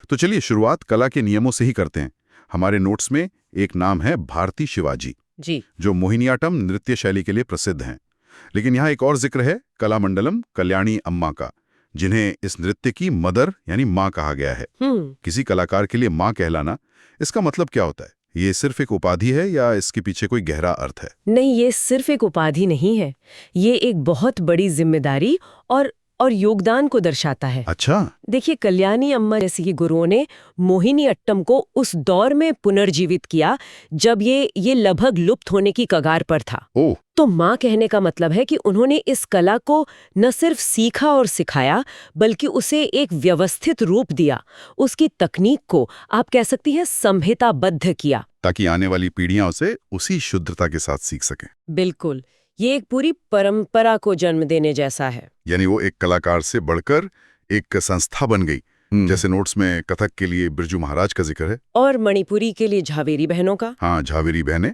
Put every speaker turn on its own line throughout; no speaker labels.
तो चलिए शुरुआत कला के नियमों से ही करते हैं। हमारे नोट्स में एक नाम है भारती शिवाजी
जी।
जो मोहिनीअट्टम नृत्य शैली के लिए प्रसिद्ध हैं। लेकिन यहाँ एक और जिक्र है कलामंडलम कल्याणी अम्मा का, जिन्हें इस नृत्य की मदर यानी माँ कहा गया है। किसी कलाकार के लिए माँ कहलाना, इसका मतलब क्या होता है? ये सिर्फ एक उपाधि है या इसके पीछे कोई गहरा अर्थ है?
नहीं, ये सिर्फ एक उपाधि नहीं है, ये एक बहुत बड़ी जिम्मेदारी और योगदान को दर्शाता है।
अच्छा।
देखिए, कल्याणी अम्मा जैसी की गुरुओं ने मोहिनीअट्टम को उस दौर में पुनर्जीवित किया जब ये लगभग लुप्त होने की कगार पर था।
ओह।
तो माँ कहने का मतलब है कि उन्होंने इस कला को न सिर्फ सीखा और सिखाया, बल्कि उसे एक व्यवस्थित रूप दिया, उसकी तकनीक को आप कह सकती हैं संहिताबद्ध किया,
ताकि आने वाली पीढ़ियां उसे उसी शुद्धता के साथ सीख सकें।
बिल्कुल, ये एक पूरी परंपरा को जन्म देने जैसा है।
यानी वो एक कलाकार से बढ़कर एक संस्था बन गई। जैसे नोट्स में कथक के लिए बिरजू महाराज का जिक्र है
और मणिपुरी के लिए झावेरी बहनों का।
हाँ, झावेरी बहनें।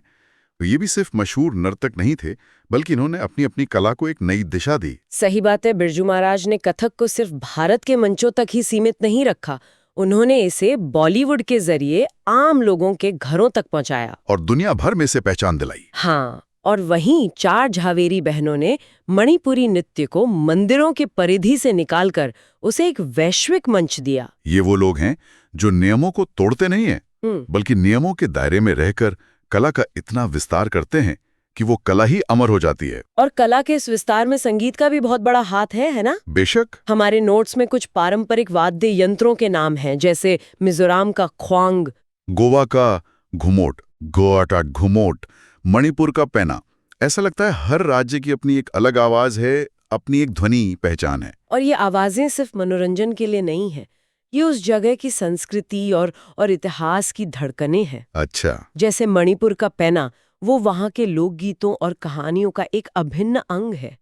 तो ये भी सिर्फ मशहूर नर्तक नहीं थे, बल्कि इन्होंने अपनी अपनी कला को एक नई दिशा दी।
सही बात है, बिरजू महाराज ने कथक को सिर्फ भारत के मंचों तक ही सीमित नहीं रखा, उन्होंने इसे बॉलीवुड के जरिए आम लोगों के घरों तक पहुंचाया
और दुनिया भर में से पहचान दिलाई।
हाँ, और वहीं चार झावेरी बहनों ने मणिपुरी नृत्य को मंदिरों की परिधि से निकालकर उसे एक वैश्विक मंच दिया।
ये वो लोग हैं जो नियमों को तोड़ते नहीं हैं, बल्कि नियमों के दायरे में रहकर कला का इतना विस्तार करते हैं कि वो कला ही अमर हो जाती है।
और कला के इस विस्तार में संगीत का भी बहुत बड़ा हाथ है ना?
बेशक।
हमारे नोट्स में कुछ पारंपरिक वाद्य यंत्रों के नाम हैं, जैसे मिजोरम का ख्वांग,
गोवा का घुमोट, गोआटा घुमोट, मणिपुर का पैना। ऐसा लगता है हर राज्य की अपनी एक अलग आवाज है, अपनी एक ध्वनि पहचान है।
और ये आवाजें सिर्फ मनोरंजन के लिए नहीं है, ये उस जगह की संस्कृति और इतिहास की धड़कनें हैं।
अच्छा।
जैसे मणिपुर का पैना, वो वहाँ के लोकगीतों और कहानियों का एक अभिन्न अंग है।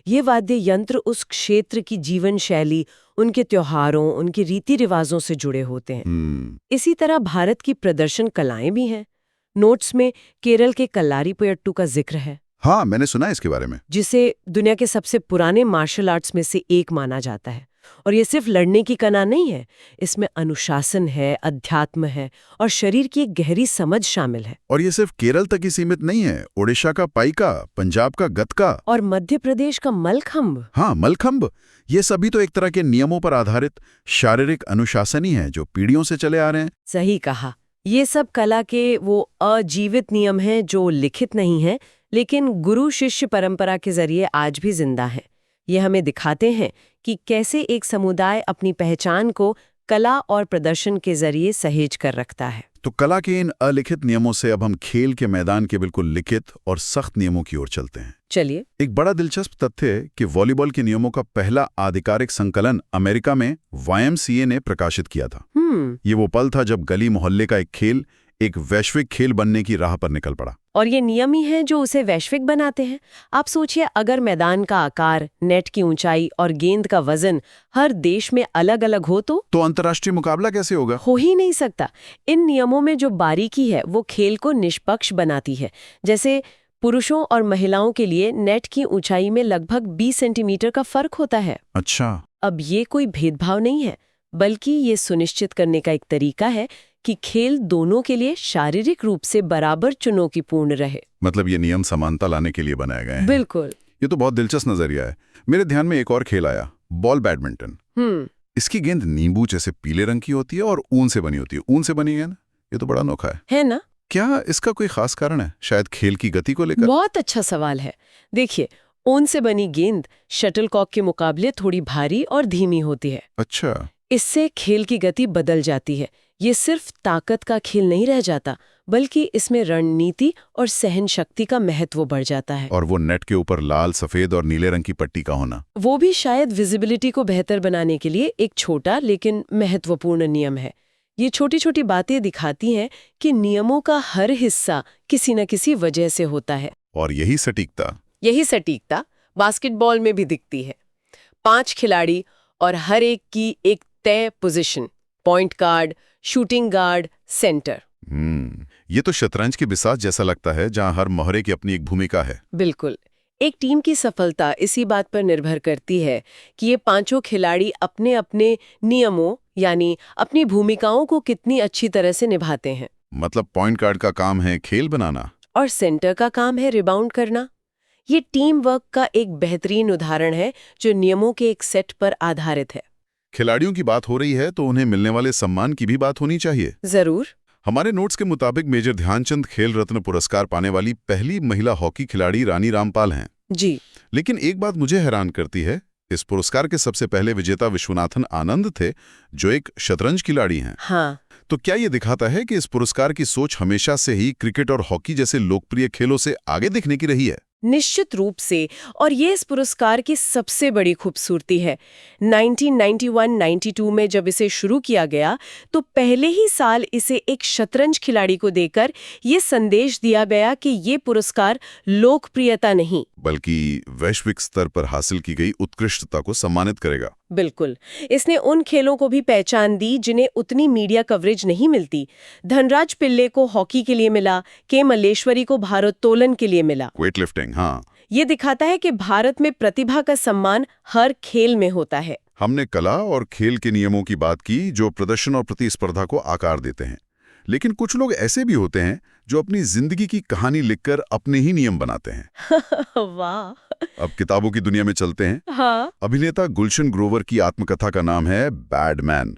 ये वाद्य यंत्र उस क्षेत्र की जीवन शैली, उनके त्योहारों, उनके रीति रिवाजों से जुड़े होते हैं। इसी तरह भारत की प्रदर्शन कलाएं भी हैं। नोट्स में केरल के कल्लारीपयट्टू का जिक्र है।
हाँ, मैंने सुना है इसके बारे में।
जिसे दुनिया के सबसे पुराने मार्शल आर्ट्स में से एक माना जाता है। और ये सिर्फ लड़ने की कला नहीं है, इसमें अनुशासन है, अध्यात्म है और शरीर की एक गहरी समझ शामिल है।
और ये सिर्फ केरल तक ही सीमित नहीं है, ओडिशा का पाइका, पंजाब का गतका
और मध्य प्रदेश का मलखंब।
हाँ, मलखंब। ये सभी तो एक तरह के नियमों पर आधारित शारीरिक अनुशासन ही है जो पीढ़ियों से चले आ रहे हैं।
सही कहा, ये सब कला के वो अजीवित नियम हैं जो लिखित नहीं हैं, लेकिन गुरु शिष्य परंपरा के जरिए आज भी जिंदा है। ये हमें दिखाते हैं कि कैसे एक समुदाय अपनी पहचान को कला और प्रदर्शन के जरिए सहेज कर रखता है।
तो कला के इन अलिखित नियमों से अब हम खेल के मैदान के बिल्कुल लिखित और सख्त नियमों की ओर चलते हैं।
चलिए।
एक बड़ा दिलचस्प तथ्य है कि वॉलीबॉल के नियमों का पहला आधिकारिक संकलन अमेरिका में YMCA ने प्रकाशित किया था। ये वो पल था जब गली मोहल्ले का एक खेल एक वैश्विक खेल बनने की राह पर निकल पड़ा।
और ये नियम ही हैं जो उसे वैश्विक बनाते हैं। आप सोचिए, अगर मैदान का आकार, नेट की ऊंचाई और गेंद का वजन हर देश में अलग अलग हो तो
अंतर्राष्ट्रीय मुकाबला कैसे होगा?
हो ही नहीं सकता। इन नियमों में जो बारीकी है वो खेल को निष्पक्ष बनाती है। जैसे पुरुषों और महिलाओं के लिए नेट की ऊंचाई में लगभग 20 सेंटीमीटर का फर्क होता है।
अच्छा।
अब ये कोई भेदभाव नहीं है, बल्कि ये सुनिश्चित करने का एक तरीका है कि खेल दोनों के लिए शारीरिक रूप से बराबर चुनौतीपूर्ण रहे।
मतलब ये नियम समानता लाने के लिए बनाए गए हैं।
बिल्कुल।
ये तो बहुत दिलचस्प नजरिया है। मेरे ध्यान में एक और खेल आया, बॉल बैडमिंटन। इसकी गेंद नींबू जैसे पीले रंग की होती है और ऊन से बनी होती है। ऊन से बनी गेंद, ये तो बड़ा अनोखा है
ना?
क्या इसका कोई खास कारण है? शायद खेल की गति को लेकर?
बहुत अच्छा सवाल है। देखिए, ऊन से बनी गेंद शटलकॉक के मुकाबले थोड़ी भारी और धीमी होती है।
अच्छा।
इससे खेल की गति बदल जाती है। ये सिर्फ ताकत का खेल नहीं रह जाता, बल्कि इसमें रणनीति और सहन शक्ति का महत्व बढ़ जाता है।
और वो नेट के ऊपर लाल, सफेद और नीले रंग की पट्टी का होना,
वो भी शायद विजिबिलिटी को बेहतर बनाने के लिए एक छोटा लेकिन महत्वपूर्ण नियम है। ये छोटी छोटी बातें दिखाती हैं कि नियमों का हर हिस्सा किसी न किसी वजह से होता है।
और यही सटीकता
बास्केटबॉल में भी दिखती है। 5 खिलाड़ी और हर एक की एक तय position, point guard, shooting guard, centre.
ये तो शतरंज की बिसात जैसा लगता है, जहां हर मोहरे की अपनी एक भूमिका है।
बिल्कुल। एक टीम की सफलता इसी बात पर निर्भर करती है कि ये पांचों खिलाड़ी अपने अपने नियमों यानी अपनी भूमिकाओं को कितनी अच्छी तरह से निभाते हैं।
मतलब पॉइंट गार्ड का काम है खेल बनाना
और सेंटर का काम है रिबाउंड करना। ये टीम वर्क का एक बेहतरीन उदाहरण है जो नियमों के एक सेट पर आधारित है।
खिलाड़ियों की बात हो रही है तो उन्हें मिलने वाले सम्मान की भी बात होनी चाहिए।
जरूर।
हमारे नोट्स के मुताबिक मेजर ध्यानचंद खेल रत्न पुरस्कार पाने वाली पहली महिला हॉकी खिलाड़ी रानी रामपाल हैं।
जी।
लेकिन एक बात मुझे हैरान करती है, इस पुरस्कार के सबसे पहले विजेता विश्वनाथन आनंद थे, जो एक शतरंज खिलाड़ी हैं।
हाँ।
तो क्या ये दिखाता है कि इस पुरस्कार की सोच हमेशा से ही क्रिकेट और हॉकी जैसे लोकप्रिय खेलों से आगे दिखने की रही है?
निश्चित रूप से, और ये इस पुरस्कार की सबसे बड़ी खूबसूरती है। 1991-92 में जब इसे शुरू किया गया तो पहले ही साल इसे एक शतरंज खिलाड़ी को देकर ये संदेश दिया गया कि ये पुरस्कार लोकप्रियता नहीं
बल्कि वैश्विक स्तर पर हासिल की गई उत्कृष्टता को सम्मानित करेगा।
बिल्कुल। इसने उन खेलों को भी पहचान दी जिन्हें उतनी मीडिया कवरेज नहीं मिलती। धनराज पिल्ले को हॉकी के लिए मिला, के मल्लेश्वरी को भारोत्तोलन के लिए मिला।
वेटलिफ्टिंग, हाँ।
ये दिखाता है कि भारत में प्रतिभा का सम्मान हर खेल में होता है।
हमने कला और खेल के नियमों की बात की जो प्रदर्शन और प्रतिस्पर्धा को आकार देते हैं, लेकिन कुछ लोग ऐसे भी होते हैं जो अपनी जिंदगी की कहानी लिखकर अपने ही नियम बनाते हैं।
वाह।
अब किताबों की दुनिया में चलते हैं।
हाँ।
अभिनेता गुलशन ग्रोवर की आत्मकथा का नाम है बैड मैन।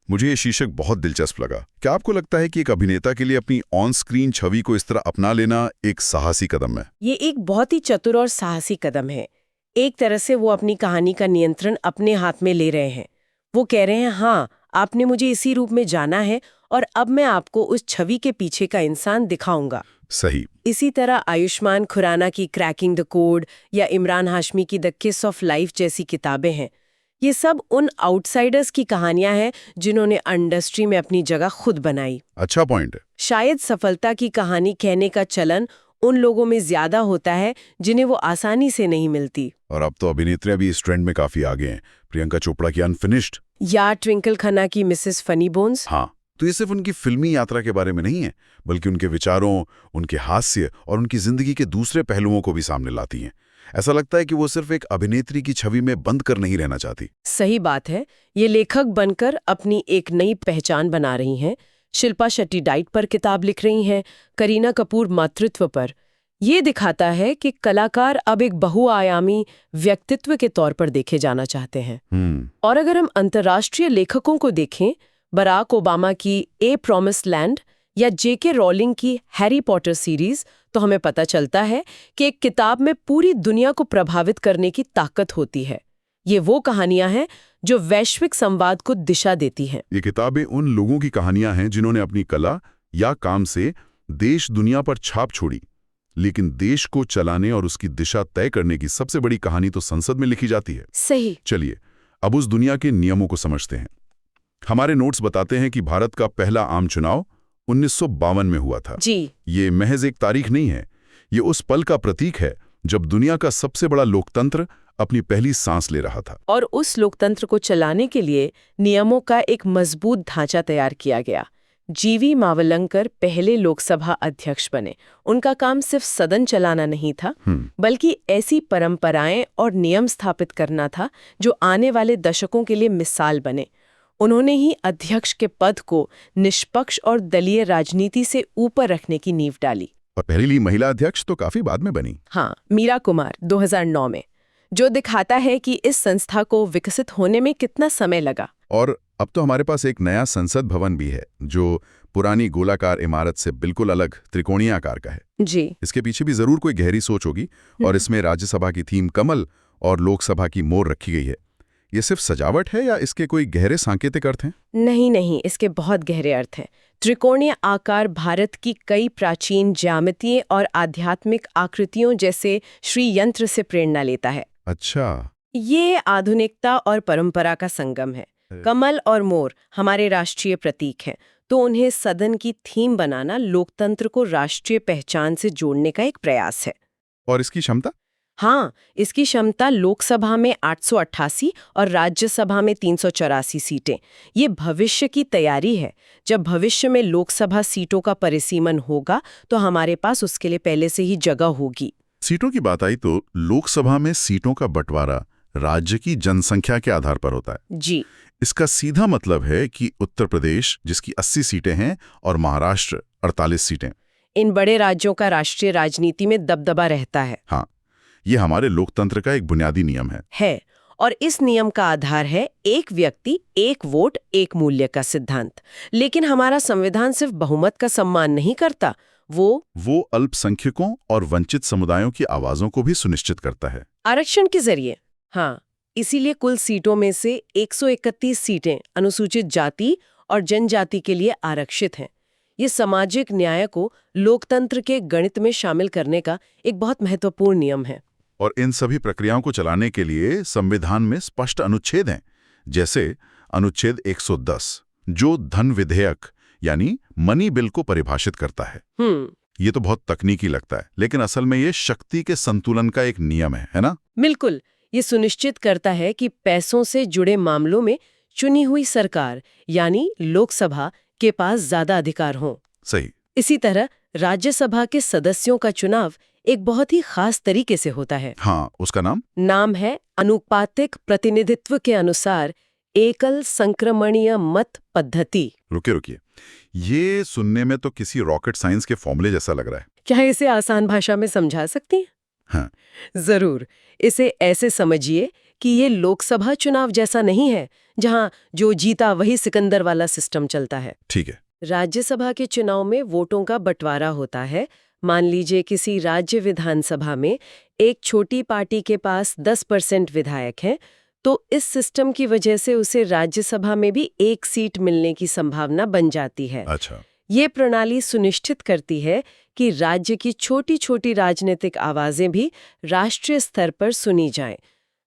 मुझे ये शीर्षक बहुत दिलचस्प लगा। क्या आपको लगता है कि एक अभिनेता के लिए अपनी ऑन स्क्रीन छवि को इस तरह अपना लेना एक साहसी कदम है?
ये एक बहुत ही चतुर और साहसी कदम है। एक तरह से वो अपनी कहानी का नियंत्रण अपने हाथ में ले रहे हैं। वो कह रहे हैं, हाँ, आपने मुझे इसी रूप में जाना है और अब मैं आपको उस छवि के पीछे का इंसान दिखाऊंगा।
सही।
इसी तरह आयुष्मान खुराना की क्रैकिंग द कोड या इमरान हाशमी की द किस ऑफ लाइफ जैसी किताबें हैं। ये सब उन आउटसाइडर्स की कहानियां हैं जिन्होंने इंडस्ट्री में अपनी जगह खुद बनाई।
अच्छा पॉइंट।
शायद सफलता की कहानी कहने का चलन उन लोगों में ज्यादा होता है जिन्हें वो आसानी से नहीं मिलती।
और अब तो अभिनेत्रियां भी इस ट्रेंड में काफी आगे हैं। प्रियंका चोपड़ा की अनफिनिश्ड
या ट्विंकल खन्ना की मिसेस फनी बोन्स।
हाँ, तो ये सिर्फ उनकी फिल्मी यात्रा के बारे में नहीं है, बल्कि उनके विचारों, उनके हास्य और उनकी जिंदगी के दूसरे पहलुओं को भी सामने लाती हैं। ऐसा लगता है कि वो सिर्फ एक अभिनेत्री की छवि में बंद कर नहीं रहना चाहती।
सही बात है। ये लेखक बनकर अपनी एक नई पहचान बना रही हैं। शिल्पा शेट्टी डाइट पर किताब लिख रही हैं, करीना कपूर मातृत्व पर। ये दिखाता है कि कलाकार अब एक बहुआयामी व्यक्तित्व के तौर पर देखे जाना चाहते हैं। और अगर हम अंतर्राष्ट्रीय लेखकों को देखें, बराक ओबामा की ए प्रॉमिस लैंड या जेके रॉलिंग की हैरी पॉटर सीरीज, तो हमें पता चलता है कि एक किताब में पूरी दुनिया को प्रभावित करने की ताकत होती है। ये वो कहानियां हैं जो वैश्विक संवाद को दिशा देती हैं।
ये किताबें उन लोगों की कहानियां हैं जिन्होंने अपनी कला या काम से देश दुनिया पर छाप छोड़ी, लेकिन देश को चलाने और उसकी दिशा तय करने की सबसे बड़ी कहानी तो संसद में लिखी जाती है।
सही।
चलिए अब उस दुनिया के नियमों को समझते हैं। हमारे नोट्स बताते हैं कि भारत का पहला आम चुनाव 1952 में हुआ था।
जी।
ये महज एक तारीख नहीं है, ये उस पल का प्रतीक है जब दुनिया का सबसे बड़ा लोकतंत्र अपनी पहली सांस ले रहा था।
और उस लोकतंत्र को चलाने के लिए नियमों का एक मजबूत ढांचा तैयार किया गया। जीवी मावलंकर पहले लोकसभा अध्यक्ष बने। उनका काम सिर्फ सदन चलाना नहीं था, बल्कि ऐसी परंपराएं और नियम स्थापित करना था जो आने वाले दशकों के लिए मिसाल बने। उन्होंने ही अध्यक्ष के पद को निष्पक्ष और दलीय राजनीति से ऊपर रखने की नींव डाली।
और पहली महिला अध्यक्ष तो काफी बाद में बनी।
हाँ, मीरा कुमार 2009 में, जो दिखाता है कि इस संस्था को विकसित होने में कितना समय लगा।
और अब तो हमारे पास एक नया संसद भवन भी है जो पुरानी गोलाकार इमारत से बिल्कुल अलग त्रिकोणीय आकार का है।
जी।
इसके पीछे भी जरूर कोई गहरी सोच होगी, और इसमें राज्यसभा की थीम कमल और लोकसभा की मोर रखी गई है। ये सिर्फ सजावट है या इसके कोई गहरे सांकेतिक अर्थ हैं?
नहीं, इसके बहुत गहरे अर्थ हैं। त्रिकोणीय आकार भारत की कई प्राचीन ज्यामितीय और आध्यात्मिक आकृतियों जैसे श्री यंत्र से प्रेरणा लेता है।
अच्छा।
ये आधुनिकता और परंपरा का संगम है। कमल और मोर हमारे राष्ट्रीय प्रतीक हैं, तो उन्हें सदन की थीम बनाना लोकतंत्र को राष्ट्रीय पहचान से जोड़ने का एक प्रयास है।
और इसकी क्षमता?
हाँ, इसकी क्षमता लोकसभा में 888 और राज्यसभा में 384 सीटें। ये भविष्य की तैयारी है। जब भविष्य में लोकसभा सीटों का परिसीमन होगा तो हमारे पास उसके लिए पहले से ही जगह होगी।
सीटों की बात आई तो लोकसभा में सीटों का बंटवारा राज्य की जनसंख्या के आधार पर होता है।
जी।
इसका सीधा मतलब है कि उत्तर प्रदेश, जिसकी 80 सीटें हैं, और महाराष्ट्र 48 सीटें।
इन बड़े राज्यों का राष्ट्रीय राजनीति में दबदबा रहता है।
हाँ, ये हमारे लोकतंत्र का एक बुनियादी नियम है।
और इस नियम का आधार है एक व्यक्ति एक वोट एक मूल्य का सिद्धांत। लेकिन हमारा संविधान सिर्फ बहुमत का सम्मान नहीं करता, वो
अल्पसंख्यकों और वंचित समुदायों की आवाजों को भी सुनिश्चित करता है,
आरक्षण के जरिए। हाँ, इसीलिए कुल सीटों में से 131 सीटें अनुसूचित जाति और जनजाति के लिए आरक्षित हैं। ये सामाजिक न्याय को लोकतंत्र के गणित में शामिल करने का एक बहुत महत्वपूर्ण नियम है।
और इन सभी प्रक्रियाओं को चलाने के लिए संविधान में स्पष्ट अनुच्छेद हैं, जैसे अनुच्छेद 110, जो धन विधेयक यानी मनी बिल को परिभाषित करता है। ये तो बहुत तकनीकी लगता है, लेकिन असल में ये शक्ति के संतुलन का एक नियम है ना?
बिल्कुल। ये सुनिश्चित करता है कि पैसों से जुड़े मामलों में चुनी हुई सरकार यानी लोकसभा के पास ज्यादा अधिकार हों।
सही।
इसी तरह राज्यसभा के सदस्यों का चुनाव एक बहुत ही खास तरीके से होता है।
हाँ, उसका
नाम है अनुपातिक प्रतिनिधित्व के अनुसार एकल संक्रमणीय मत पद्धति।
रुकिए, ये सुनने में तो किसी रॉकेट साइंस के फॉर्मूले जैसा लग रहा है।
क्या इसे आसान भाषा में समझा सकती हैं?
हाँ।
जरूर। इसे ऐसे समझिए कि ये लोकसभा चुनाव जैसा नहीं है, जहां जो जीता वही सिकंदर वाला सिस्टम चलता है।
ठीक है।
राज्यसभा के चुनाव में वोटों का बंटवारा होता है। मान लीजिए किसी राज्य विधानसभा में एक छोटी पार्टी के पास 10% विधायक हैं, तो इस सिस्टम की वजह से उसे राज्यसभा में भी एक सीट मिलने की संभावना बन जाती है।
अच्छा।
ये प्रणाली सुनिश्चित करती है कि राज्य की छोटी छोटी राजनीतिक आवाजें भी राष्ट्रीय स्तर पर सुनी जाएं।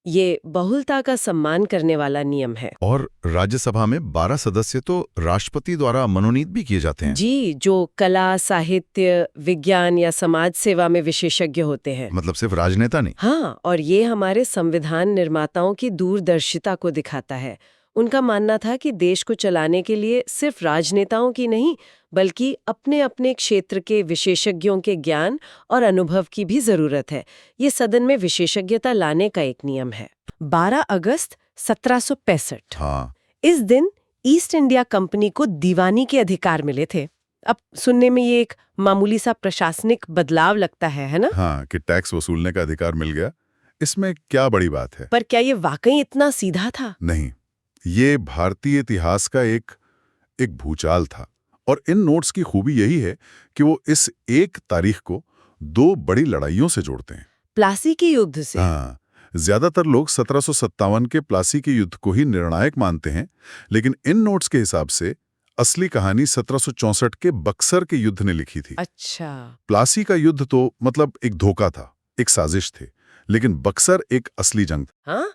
ये बहुलता का सम्मान करने वाला नियम है।
और राज्यसभा में 12 सदस्य तो राष्ट्रपति द्वारा मनोनीत भी किए जाते हैं।
जी, जो कला, साहित्य, विज्ञान या समाज सेवा में विशेषज्ञ होते हैं।
मतलब सिर्फ राजनेता नहीं।
हाँ, और ये हमारे संविधान निर्माताओं की दूरदर्शिता को दिखाता है। उनका मानना था कि देश को चलाने के लिए सिर्फ राजनेताओं की नहीं, बल्कि अपने अपने क्षेत्र के विशेषज्ञों के ज्ञान और अनुभव की भी जरूरत है। ये सदन में विशेषज्ञता लाने का एक नियम है। 12 अगस्त 1765।
हाँ।
इस दिन ईस्ट इंडिया कंपनी को दीवानी के अधिकार मिले थे। अब सुनने में ये एक मामूली सा प्रशासनिक बदलाव लगता है ना?
हाँ, कि टैक्स वसूलने का अधिकार मिल गया। इसमें क्या बड़ी बात है?
पर क्या ये वाकई इतना सीधा था?
नहीं, ये भारतीय इतिहास का एक भूचाल था। और इन नोट्स की खूबी यही है कि वो इस एक तारीख को 2 बड़ी लड़ाइयों से जोड़ते हैं।
प्लासी के युद्ध से?
हाँ, ज्यादातर लोग 1757 के प्लासी के युद्ध को ही निर्णायक मानते हैं, लेकिन इन नोट्स के हिसाब से असली कहानी 1764 के बक्सर के युद्ध ने लिखी थी।
अच्छा।
प्लासी का युद्ध तो मतलब एक धोखा था, एक साजिश थे, लेकिन बक्सर एक असली जंग था।
हाँ,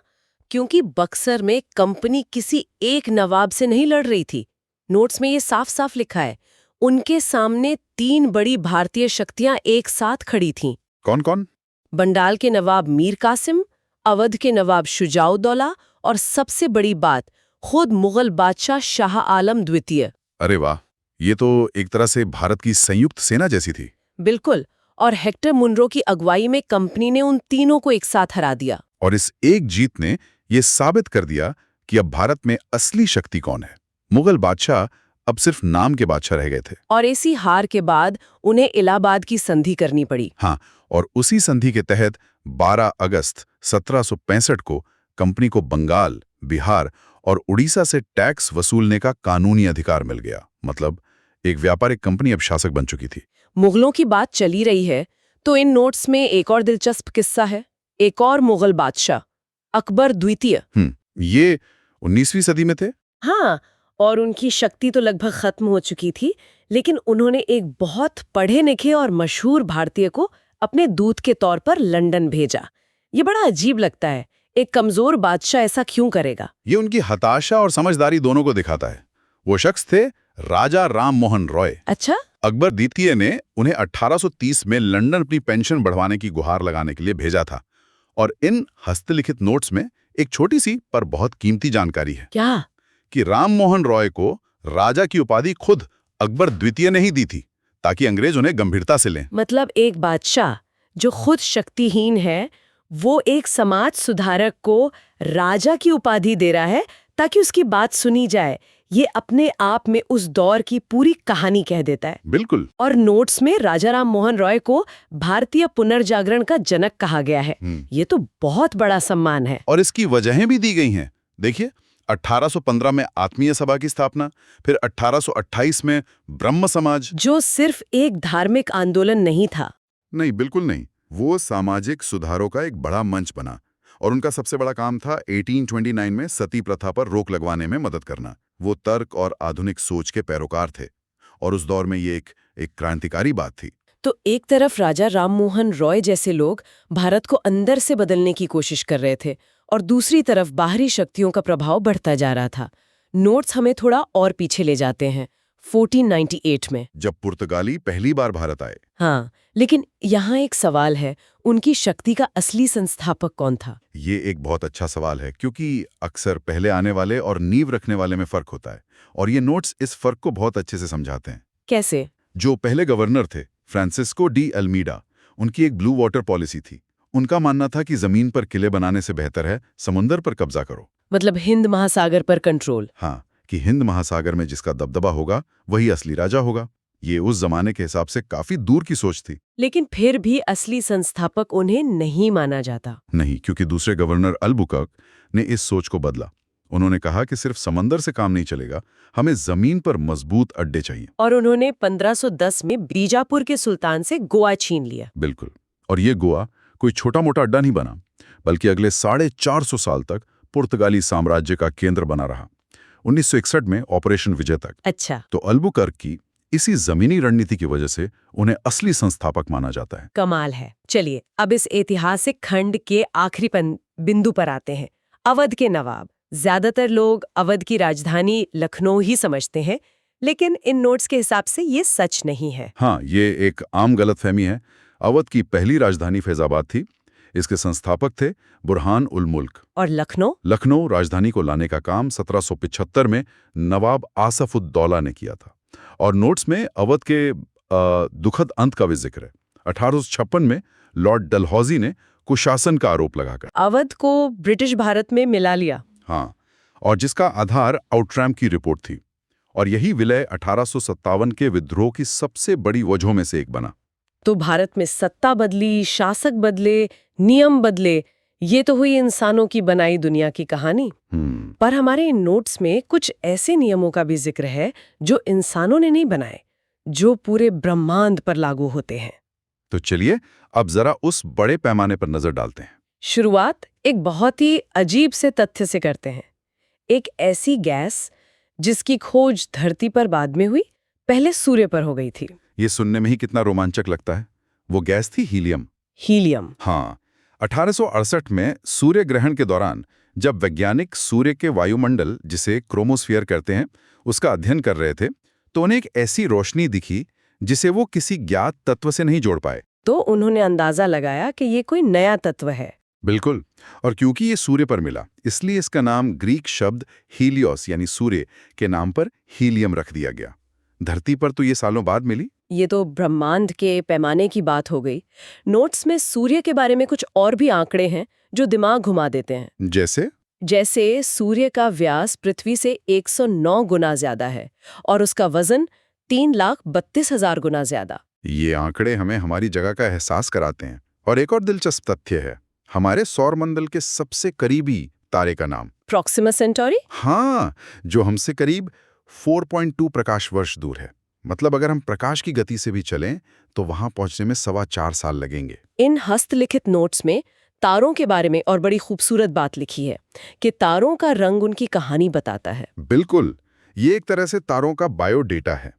क्योंकि बक्सर में कंपनी किसी एक नवाब से नहीं लड़ रही थी। नोट्स में ये साफ साफ लिखा है, उनके सामने 3 बड़ी भारतीय शक्तियां एक साथ खड़ी थीं।
कौन कौन?
बंडाल के नवाब मीर कासिम, अवध के नवाब शुजाउद्दौला और सबसे बड़ी बात, खुद मुगल बादशाह शाह आलम द्वितीय।
अरे वाह, ये तो एक तरह से भारत की संयुक्त सेना जैसी थी।
बिल्कुल। और हेक्टर मुनरो की अगुवाई में कंपनी ने उन तीनों को एक साथ हरा दिया।
और इस एक जीत ने ये साबित कर दिया कि अब भारत में असली शक्ति कौन है। मुगल बादशाह अब सिर्फ नाम के बादशाह रह गए थे।
और इसी हार के बाद उन्हें इलाहाबाद की संधि करनी पड़ी।
हाँ, और उसी संधि के तहत 12 अगस्त 1765 को कंपनी को बंगाल, बिहार और उड़ीसा से टैक्स वसूलने का कानूनी अधिकार मिल गया। मतलब एक व्यापारिक कंपनी अब शासक बन चुकी थी।
मुगलों की बात चली रही है तो इन नोट्स में एक और दिलचस्प किस्सा है। एक और मुगल बादशाह अकबर द्वितीय।
ये 19वीं सदी में थे।
हाँ, और उनकी शक्ति तो लगभग खत्म हो चुकी थी, लेकिन उन्होंने एक बहुत पढ़े लिखे और मशहूर भारतीय को अपने दूत के तौर पर लंदन भेजा। ये बड़ा अजीब लगता है, एक कमजोर बादशाह ऐसा क्यों करेगा?
ये उनकी हताशा और समझदारी दोनों को दिखाता है। वो शख्स थे राजा राम मोहन रॉय।
अच्छा।
अकबर द्वितीय ने उन्हें 1830 में लंदन अपनी पेंशन बढ़वाने की गुहार लगाने के लिए भेजा था। और इन हस्तलिखित नोट्स में एक छोटी सी पर बहुत कीमती जानकारी है।
क्या?
कि राम मोहन रॉय को राजा की उपाधि खुद अकबर द्वितीय ने ही दी थी, ताकि अंग्रेज उन्हें गंभीरता से लें।
मतलब एक बादशाह जो खुद शक्तिहीन है, वो एक समाज सुधारक को राजा की उपाधि दे रहा है ताकि उसकी बात सुनी जाए। ये अपने आप में उस दौर की पूरी कहानी कह देता है।
बिल्कुल।
और नोट्स में राजा राम मोहन रॉय को भारतीय पुनर्जागरण का जनक कहा गया है। ये तो बहुत बड़ा सम्मान है।
और इसकी वजहें भी दी गई हैं। देखिए, 1815 में आत्मीय सभा की स्थापना, फिर 1828 में ब्रह्म समाज,
जो सिर्फ एक धार्मिक आंदोलन नहीं था।
नहीं, बिल्कुल नहीं, वो सामाजिक सुधारों का एक बड़ा मंच बना। और उनका सबसे बड़ा काम था 1829 में सती प्रथा पर रोक लगवाने में मदद करना। वो तर्क और आधुनिक सोच के पैरोकार थे और उस दौर में ये एक क्रांतिकारी बात थी।
तो एक तरफ राजा राममोहन रॉय जैसे लोग भारत को अंदर से बदलने की कोशिश कर रहे थे और दूसरी तरफ बाहरी शक्तियों का प्रभाव बढ़ता जा रहा था। नोट्स हमें थोड़ा और पीछे ले जाते हैं 1498 में,
जब पुर्तगाली पहली बार भारत आए।
हाँ, लेकिन यहाँ एक सवाल है, उनकी शक्ति का असली संस्थापक कौन था?
ये एक बहुत अच्छा सवाल है, क्योंकि अक्सर पहले आने वाले और नींव रखने वाले में फर्क होता है, और ये नोट्स इस फर्क को बहुत अच्छे से समझाते हैं।
कैसे?
जो पहले गवर्नर थे, फ्रांसिस्को डी अल्मीडा, उनकी एक ब्लू वाटर पॉलिसी थी। उनका मानना था कि जमीन पर किले बनाने से बेहतर है समुंदर पर कब्जा करो।
मतलब हिंद महासागर पर कंट्रोल।
हाँ, कि हिंद महासागर में जिसका दबदबा होगा वही असली राजा होगा। ये उस जमाने के हिसाब से काफी दूर की सोच थी।
लेकिन फिर भी असली संस्थापक उन्हें नहीं माना जाता।
नहीं, क्योंकि दूसरे गवर्नर अल्बुकर्क ने इस सोच को बदला। उन्होंने कहा कि सिर्फ समंदर से काम नहीं चलेगा, हमें जमीन पर मजबूत अड्डे चाहिए।
और उन्होंने 1510 में बीजापुर के सुल्तान से गोवा छीन लिया।
बिल्कुल। और ये गोवा कोई छोटा मोटा अड्डा नहीं बना, बल्कि अगले 450 साल तक पुर्तगाली साम्राज्य का केंद्र बना रहा, 1961 में ऑपरेशन विजय तक।
अच्छा।
तो अल्बुकर्क की इसी जमीनी रणनीति की वजह से उन्हें असली संस्थापक माना जाता है।
कमाल है। चलिए अब इस ऐतिहासिक खंड के आखिरी बिंदु पर आते हैं, अवध के नवाब। ज्यादातर लोग अवध की राजधानी लखनऊ ही समझते हैं, लेकिन इन नोट्स के हिसाब से ये सच नहीं है।
हाँ, ये एक आम गलतफहमी है। अवध की पहली राजधानी फैजाबाद थी। इसके संस्थापक थे बुरहान उल मुल्क।
और
लखनऊ राजधानी को लाने का काम 1775 में नवाब आसफ उद दौला ने किया था। और नोट्स में अवध के दुखद अंत का भी जिक्र है। 1856 में लॉर्ड डलहौजी ने कुशासन का आरोप लगाकर
अवध को ब्रिटिश भारत में मिला लिया।
हाँ, और जिसका आधार आउट्रैम की रिपोर्ट थी। और यही विलय 1857 के विद्रोह की सबसे बड़ी वजहों में से एक बना।
तो भारत में सत्ता बदली, शासक बदले, नियम बदले, ये तो हुई इंसानों की बनाई दुनिया की कहानी। पर हमारे इन नोट्स में कुछ ऐसे नियमों का भी जिक्र है जो इंसानों ने नहीं बनाए, जो पूरे ब्रह्मांड पर लागू होते हैं।
तो चलिए अब जरा उस बड़े पैमाने पर नजर डालते हैं।
शुरुआत एक बहुत ही अजीब से तथ्य से करते हैं। एक ऐसी गैस जिसकी खोज धरती पर बाद में हुई, पहले सूर्य पर हो गई थी।
ये सुनने में ही कितना रोमांचक लगता है। वो गैस थी हीलियम।
हीलियम।
हाँ, 1868 में सूर्य ग्रहण के दौरान जब वैज्ञानिक सूर्य के वायुमंडल, जिसे क्रोमोस्फीयर कहते हैं, उसका अध्ययन कर रहे थे, तो उन्हें एक ऐसी रोशनी दिखी जिसे वो किसी ज्ञात तत्व से नहीं जोड़ पाए।
तो उन्होंने अंदाजा लगाया कि ये कोई नया तत्व है।
बिल्कुल। और क्योंकि ये सूर्य पर मिला, इसलिए इसका नाम ग्रीक शब्द हीलियोस यानी सूर्य के नाम पर हीलियम रख दिया गया। धरती पर तो ये सालों बाद मिली।
ये तो ब्रह्मांड के पैमाने की बात हो गई। नोट्स में सूर्य के बारे में कुछ और भी आंकड़े हैं जो दिमाग घुमा देते हैं। जैसे सूर्य का व्यास पृथ्वी से 109 गुना ज्यादा है और उसका वजन 3,32,000 गुना ज्यादा।
ये आंकड़े हमें हमारी जगह का एहसास कराते हैं। और एक और दिलचस्प तथ्य है, हमारे सौरमंडल के सबसे करीबी तारे का नाम
प्रॉक्सिमा सेंटोरी।
हाँ, जो हमसे करीब 4.2 प्रकाश वर्ष दूर है। मतलब अगर हम प्रकाश की गति से भी चलें तो वहां पहुंचने में 4.25 साल लगेंगे।
इन हस्तलिखित नोट्स में तारों के बारे में और बड़ी खूबसूरत बात लिखी है कि तारों का रंग उनकी कहानी बताता है।
बिल्कुल, ये एक तरह से तारों का बायोडेटा है।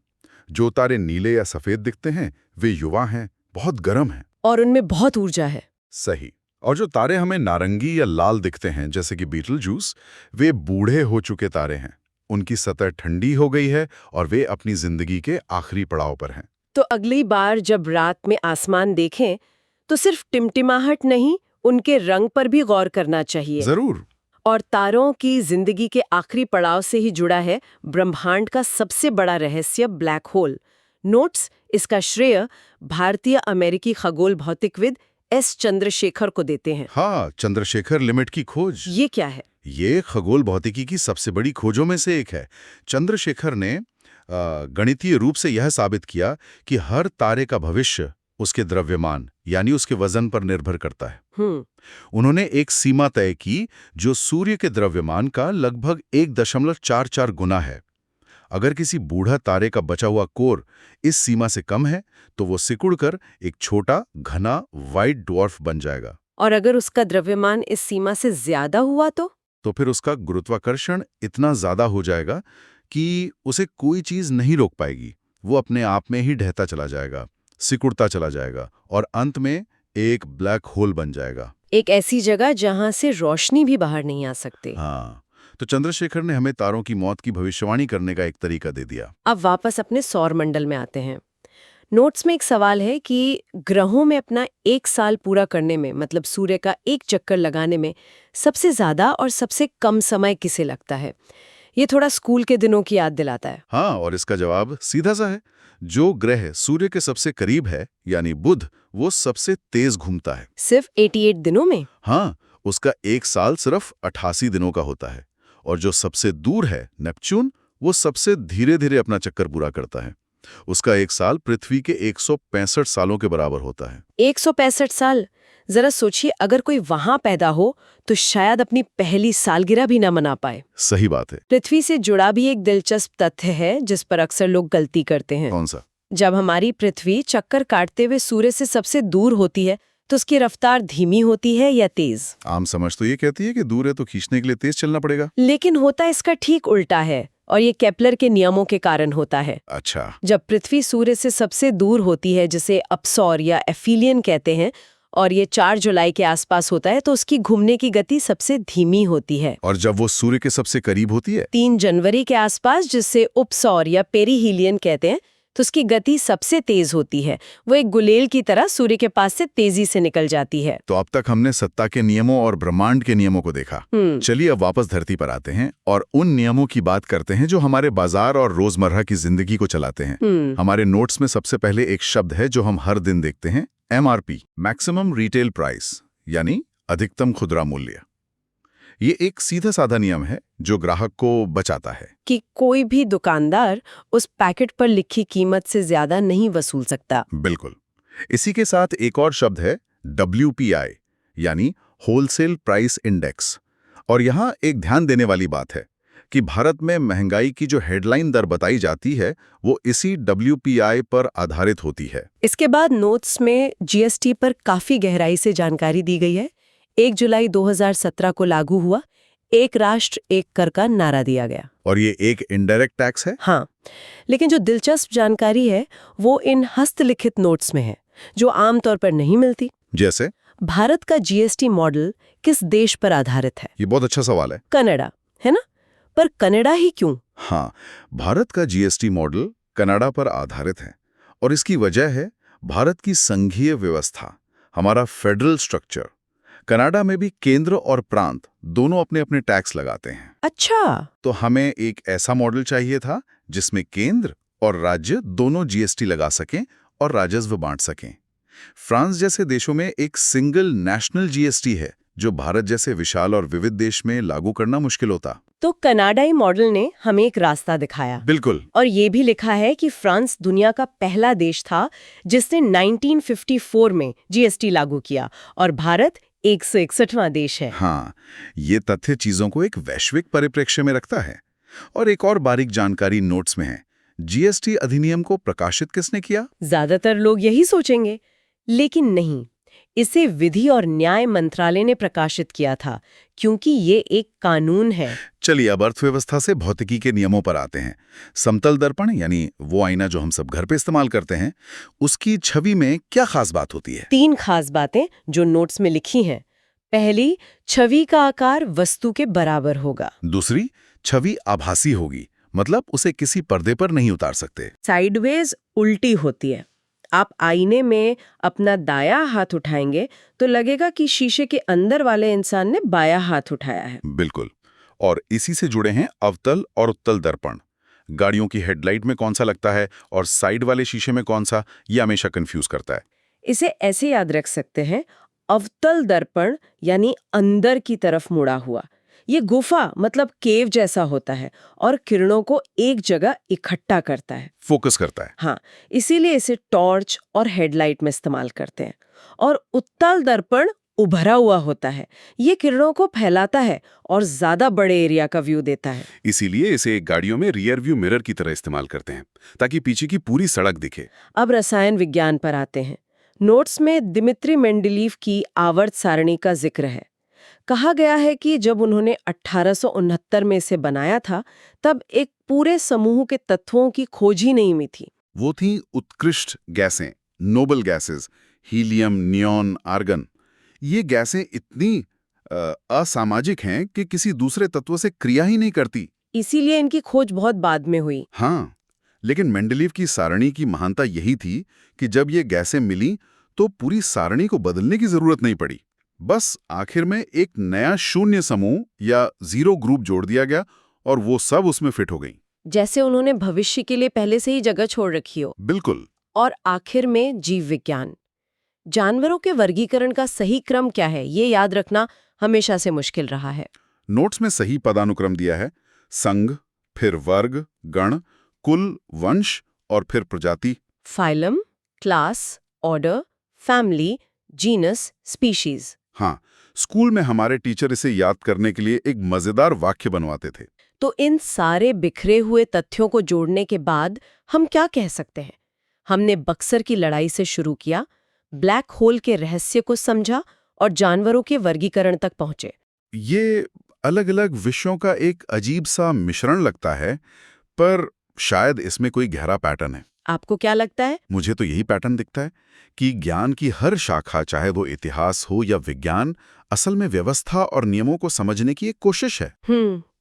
जो तारे नीले या सफेद दिखते हैं वे युवा हैं, बहुत गर्म हैं
और उनमें बहुत ऊर्जा है।
सही। और जो तारे हमें नारंगी या लाल दिखते हैं, जैसे कि बीटल जूस, वे बूढ़े हो चुके तारे हैं। उनकी सतह ठंडी हो गई है और वे अपनी जिंदगी के आखिरी पड़ाव पर हैं।
तो अगली बार जब रात में आसमान देखें तो सिर्फ टिमटिमाहट नहीं, उनके रंग पर भी गौर करना चाहिए।
जरूर।
और तारों की जिंदगी के आखिरी पड़ाव से ही जुड़ा है ब्रह्मांड का सबसे बड़ा रहस्य, ब्लैक होल। नोट्स इसका श्रेय भारतीय अमेरिकी खगोल भौतिकविद एस चंद्रशेखर को देते हैं।
हाँ, चंद्रशेखर लिमिट की खोज।
ये क्या है?
ये खगोल भौतिकी की सबसे बड़ी खोजों में से एक है। चंद्रशेखर ने गणितीय रूप से यह साबित किया कि हर तारे का भविष्य उसके द्रव्यमान यानी उसके वजन पर निर्भर करता है। उन्होंने एक सीमा तय की जो सूर्य के द्रव्यमान का लगभग 1.44 गुना है। अगर किसी बूढ़ा तारे का बचा हुआ कोर इस सीमा से कम है तो वो सिकुड़कर एक छोटा घना व्हाइट ड्वार्फ बन जाएगा।
और अगर उसका द्रव्यमान इस सीमा से ज्यादा हुआ तो
फिर उसका गुरुत्वाकर्षण इतना ज्यादा हो जाएगा कि उसे कोई चीज नहीं रोक पाएगी। वो अपने आप में ही ढहता चला जाएगा, सिकुड़ता चला जाएगा और अंत में एक ब्लैक होल बन जाएगा।
एक ऐसी जगह जहां से रोशनी भी बाहर नहीं आ सकती।
हाँ, तो चंद्रशेखर ने हमें तारों की मौत की भविष्यवाणी करने का एक तरीका दे दिया।
अब वापस अपने सौर मंडल में आते हैं। नोट्स में एक सवाल है कि ग्रहों में अपना 1 साल पूरा करने में, मतलब सूर्य का एक चक्कर लगाने में सबसे ज्यादा और सबसे कम समय किसे लगता है? ये थोड़ा स्कूल के दिनों की याद दिलाता है।
हाँ, और इसका जवाब सीधा सा है। जो ग्रह सूर्य के सबसे करीब है यानी बुध, वो सबसे तेज घूमता है।
सिर्फ 88 दिनों में?
हाँ, उसका 1 साल सिर्फ 88 दिनों का होता है। और जो सबसे दूर है नेपच्यून, वो सबसे धीरे धीरे अपना चक्कर पूरा करता है। उसका 1 साल पृथ्वी के 165 सालों के बराबर होता है।
165 साल? जरा सोचिए, अगर कोई वहां पैदा हो तो शायद अपनी पहली सालगिरह भी ना मना पाए।
सही बात है।
पृथ्वी से जुड़ा भी एक दिलचस्प तथ्य है जिस पर अक्सर लोग गलती करते हैं।
कौन सा?
जब हमारी पृथ्वी चक्कर काटते हुए सूर्य से सबसे दूर होती है तो उसकी रफ्तार धीमी होती है या तेज?
आम समझ तो ये कहती है कि दूर है तो खींचने के लिए तेज चलना पड़ेगा।
लेकिन होता इसका ठीक उल्टा है, और ये केपलर के नियमों के कारण होता है।
अच्छा।
जब पृथ्वी सूर्य से सबसे दूर होती है, जिसे अपसौर या एफिलियन कहते हैं, और ये 4 जुलाई के आसपास होता है, तो उसकी घूमने की गति सबसे धीमी होती है।
और जब वो सूर्य के सबसे करीब होती है
3 जनवरी के आसपास, जिसे उपसौर या पेरिहीलियन कहते हैं, तो उसकी गति सबसे तेज होती है। वो एक गुलेल की तरह सूर्य के पास से तेजी से निकल जाती है।
तो अब तक हमने सत्ता के नियमों और ब्रह्मांड के नियमों को देखा। चलिए अब वापस धरती पर आते हैं और उन नियमों की बात करते हैं जो हमारे बाजार और रोजमर्रा की जिंदगी को चलाते हैं। हमारे नोट्स में सबसे पहले एक शब्द है जो हम हर दिन देखते हैं, MRP, मैक्सिमम रिटेल प्राइस, यानी अधिकतम खुदरा मूल्य। ये एक सीधा साधा नियम है जो ग्राहक को बचाता है
कि कोई भी दुकानदार उस पैकेट पर लिखी कीमत से ज्यादा नहीं वसूल सकता।
बिल्कुल। इसी के साथ एक और शब्द है WPI, यानी होलसेल प्राइस इंडेक्स। और यहाँ एक ध्यान देने वाली बात है कि भारत में महंगाई की जो हेडलाइन दर बताई जाती है वो इसी WPI पर आधारित होती है।
इसके बाद नोट्स में GST पर काफी गहराई से जानकारी दी गई है। 1 जुलाई 2017 को लागू हुआ, एक राष्ट्र एक कर का नारा दिया गया।
और ये एक इनडायरेक्ट टैक्स है।
हाँ, लेकिन जो दिलचस्प जानकारी है वो इन हस्तलिखित नोट्स में है, जो आमतौर पर नहीं मिलती।
जैसे
भारत का GST मॉडल किस देश पर आधारित है?
ये बहुत अच्छा सवाल है।
कनाडा, है ना? पर कनाडा ही क्यों?
हाँ, भारत का GST मॉडल कनाडा पर आधारित है और इसकी वजह है भारत की संघीय व्यवस्था, हमारा फेडरल स्ट्रक्चर। कनाडा में भी केंद्र और प्रांत दोनों अपने अपने टैक्स लगाते हैं।
अच्छा।
तो हमें एक ऐसा मॉडल चाहिए था जिसमें केंद्र और राज्य दोनों GST लगा सकें और राजस्व बांट सकें। फ्रांस जैसे देशों में एक सिंगल नेशनल GST है जो भारत जैसे विशाल और विविध देश में लागू करना मुश्किल होता।
तो कनाडाई मॉडल ने हमें एक रास्ता दिखाया।
बिल्कुल।
और ये भी लिखा है कि फ्रांस दुनिया का पहला देश था जिसने 1954 में GST लागू किया और भारत 161वां देश है।
हाँ, ये तथ्य चीजों को एक वैश्विक परिप्रेक्ष्य में रखता है। और एक और बारीक जानकारी नोट्स में है, GST अधिनियम को प्रकाशित किसने किया?
ज्यादातर लोग यही सोचेंगे, लेकिन नहीं, इसे विधि और न्याय मंत्रालय ने प्रकाशित किया था, क्योंकि ये एक कानून है।
चलिए अब अर्थव्यवस्था से भौतिकी के नियमों पर आते हैं। समतल दर्पण यानी वो आईना जो हम सब घर पे इस्तेमाल करते हैं, उसकी छवि में क्या खास बात होती है?
3 खास बातें जो नोट्स में लिखी हैं। पहली, छवि का आकार वस्तु के बराबर होगा।
दूसरी, छवि आभासी होगी, मतलब उसे किसी पर्दे पर नहीं उतार सकते।
साइडवेज उल्टी होती है। आप आईने में अपना दायां हाथ उठाएंगे तो लगेगा कि शीशे के अंदर वाले इंसान ने बायां हाथ उठाया है।
बिल्कुल। और इसी से जुड़े हैं अवतल और उत्तल दर्पण। गाड़ियों की हेडलाइट में कौन सा लगता है और साइड वाले शीशे में कौन सा, ये हमेशा कंफ्यूज करता है।
इसे ऐसे याद रख सकते हैं, अवतल दर्पण यानी अंदर की तरफ मुड़ा हुआ। ये गुफा मतलब केव जैसा होता है और किरणों को एक जगह इकट्ठा करता है,
फोकस करता है।
हाँ, इसीलिए इसे टॉर्च और हेडलाइट में इस्तेमाल करते हैं। और उत्तल दर्पण उभरा हुआ होता है, ये किरणों को फैलाता है और ज्यादा बड़े एरिया का व्यू देता है।
इसीलिए इसे गाड़ियों में रियर व्यू मिरर की तरह इस्तेमाल करते हैं ताकि पीछे की पूरी सड़क दिखे।
अब रसायन विज्ञान पर आते हैं। नोट्स में दिमित्री मेंडलीव की आवर्त सारणी का जिक्र है। कहा गया है कि जब उन्होंने 1869 में इसे बनाया था, तब एक पूरे समूह के तत्वों की खोज ही नहीं हुई थी।
वो थी उत्कृष्ट गैसें, noble gases, helium, neon, argon. ये गैसें इतनी असामाजिक हैं कि किसी दूसरे तत्व से क्रिया ही नहीं करती।
इसीलिए इनकी खोज बहुत बाद में हुई।
हाँ, लेकिन मेंडलीव की सारणी की महानता यही थी कि जब ये गैसें मिली तो पूरी सारणी को बदलने की जरूरत नहीं पड़ी। बस आखिर में एक नया शून्य समूह या जीरो ग्रुप जोड़ दिया गया और वो सब उसमें फिट हो गई।
जैसे उन्होंने भविष्य के लिए पहले से ही जगह छोड़ रखी हो।
बिल्कुल।
और आखिर में जीव विज्ञान। जानवरों के वर्गीकरण का सही क्रम क्या है, ये याद रखना हमेशा से मुश्किल रहा है।
नोट्स में सही पदानुक्रम दिया है। संघ, फिर वर्ग, गण, कुल, वंश और फिर प्रजाति।
Phylum, class, order, family, genus, species.
हाँ, स्कूल में हमारे टीचर इसे याद करने के लिए एक मजेदार वाक्य बनवाते थे।
तो इन सारे बिखरे हुए तथ्यों को जोड़ने के बाद हम क्या कह सकते हैं? हमने बक्सर की लड़ाई से शुरू किया, ब्लैक होल के रहस्य को समझा और जानवरों के वर्गीकरण तक पहुंचे।
ये अलग अलग विषयों का एक अजीब सा मिश्रण लगता है, पर शायद इसमें कोई गहरा पैटर्न है।
आपको क्या लगता है?
मुझे तो यही पैटर्न दिखता है कि ज्ञान की हर शाखा, चाहे वो इतिहास हो या विज्ञान, असल में व्यवस्था और नियमों को समझने की एक कोशिश है।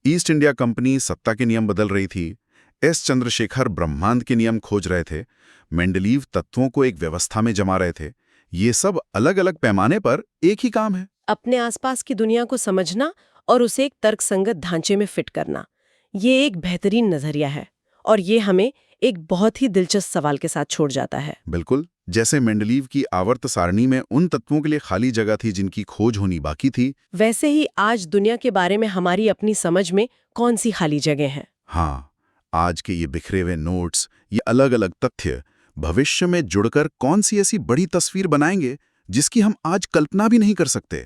ईस्ट इंडिया कंपनी सत्ता के नियम बदल रही थी, एस चंद्रशेखर ब्रह्मांड के नियम खोज रहे थे, मेंडलीव तत्वों को एक व्यवस्था में जमा रहे थे। ये सब अलग अलग पैमाने पर एक ही काम है,
अपने आसपास की दुनिया को समझना और उसे एक तर्कसंगत ढांचे में फिट करना। ये एक बेहतरीन नजरिया है और ये हमें एक बहुत ही दिलचस्प सवाल के साथ छोड़ जाता है।
बिल्कुल जैसे मेंडलीव की आवर्त सारणी में उन तत्वों के लिए खाली जगह थी जिनकी खोज होनी बाकी थी,
वैसे ही आज दुनिया के बारे में हमारी अपनी समझ में कौन सी खाली जगह है।
हाँ, आज के ये बिखरे हुए नोट्स, ये अलग अलग तथ्य भविष्य में जुड़कर कौन सी ऐसी बड़ी तस्वीर बनाएंगे जिसकी हम आज कल्पना भी नहीं कर सकते।